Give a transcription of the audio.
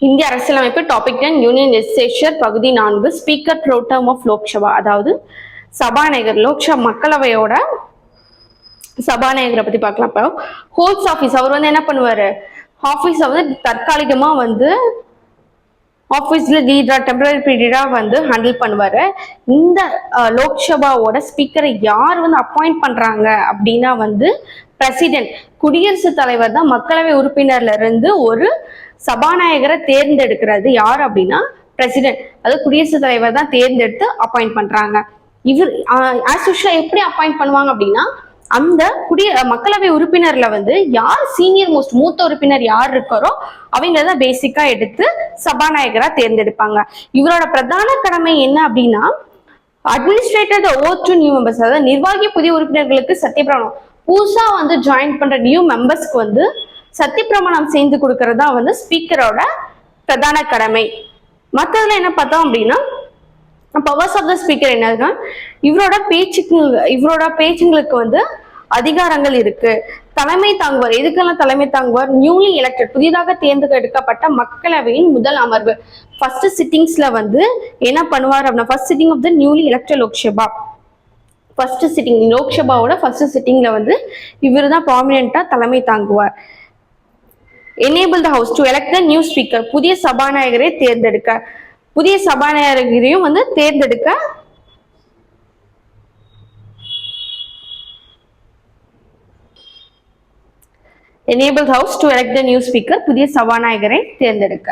இந்திய அரசியலமைப்பு topic 10 union legislature பகுதி 4 ஸ்பீக்கர் ப்ரோடம் ஆஃப் லோக்சபா, அதாவது சபாநாயகர் லோக்சபா மக்களவையோட சபாநாயகரை பத்தி பார்க்கலாம். இப்போ ஹோல்ஸ் ஆஃபீஸ் அவர் வந்து என்ன பண்ணுவாரு, ஆஃபீஸை வந்து தற்காலிகமா வந்து ஆஃபீஸ்ல லீடரா டெம்பரரி பீரியடா வந்து ஹேண்டில் பண்ணுவாரு. இந்த லோக்சபாவோட ஸ்பீக்கரை யார் வந்து அப்பாயிண்ட் பண்றாங்க அப்படின்னா வந்து பிரசிடென்ட், குடியரசுத் தலைவர் தான் மக்களவை உறுப்பினர்ல இருந்து ஒரு சபாநாயகரை தேர்ந்தெடுக்கிறது. யார் அப்படின்னா பிரசிடென்ட், அதாவது குடியரசுத் தலைவர் தான் தேர்ந்தெடுத்து அப்பாயிண்ட் பண்றாங்க. இவர் ஆஸ் யூஷுவல் எப்படி அப்பாயிண்ட் பண்ணுவாங்க அப்படின்னா, அந்த மக்களவை உறுப்பினர்ல வந்து யார் சீனியர் மோஸ்ட் மூத்த உறுப்பினர் யார் இருக்காரோ அவங்களதான் பேசிக்கா எடுத்து சபாநாயகரா தேர்ந்தெடுப்பாங்க. இவரோட பிரதான கடமை என்ன அப்படின்னா, administrator the oath to new members, அதாவது நிர்வாகி புதிய உறுப்பினர்களுக்கு சத்தியப்பிரமாணம், புதுசா வந்து ஜாயின் பண்ற நியூ மெம்பர்ஸ்க்கு வந்து சத்தியப்பிரமாணம் செய்து கொடுக்கறதா வந்து ஸ்பீக்கரோட பிரதான கடமை. மற்றதுல என்ன பார்த்தோம் அப்படின்னா, பவர்ஸ் ஆஃப் த ஸ்பீக்கர் என்னன்னா, இவரோட பேச்சுங்களுக்கு வந்து அதிகாரங்கள் இருக்கு. தலைமை தாங்குவார். எதுக்கெல்லாம் தலைமை தாங்குவார்? நியூலி எலெக்டட், புதிதாக தேர்ந்தெடுக்கப்பட்ட மக்களவையின் முதல் அமர்வு, ஃபர்ஸ்ட் சிட்டிங்ஸ்ல வந்து என்ன பண்ணுவார் அப்படின்னா, first sitting of the newly elected Lok Sabha, first sitting லோக்சபாவோட ஃபர்ஸ்ட் சிட்டிங்ல வந்து இவர் தான் ப்ராமினென்ட்டா தலைமை தாங்குவார். Enable the house to elect the new speaker, புதிய சபாநாயகரை தேர்ந்தெடுக்க, புதிய சபாநாயகரையும் வந்து தேர்ந்தெடுக்க enable house to elect the new speaker, புதிய சபாநாயகரை தேர்ந்தெடுக்க.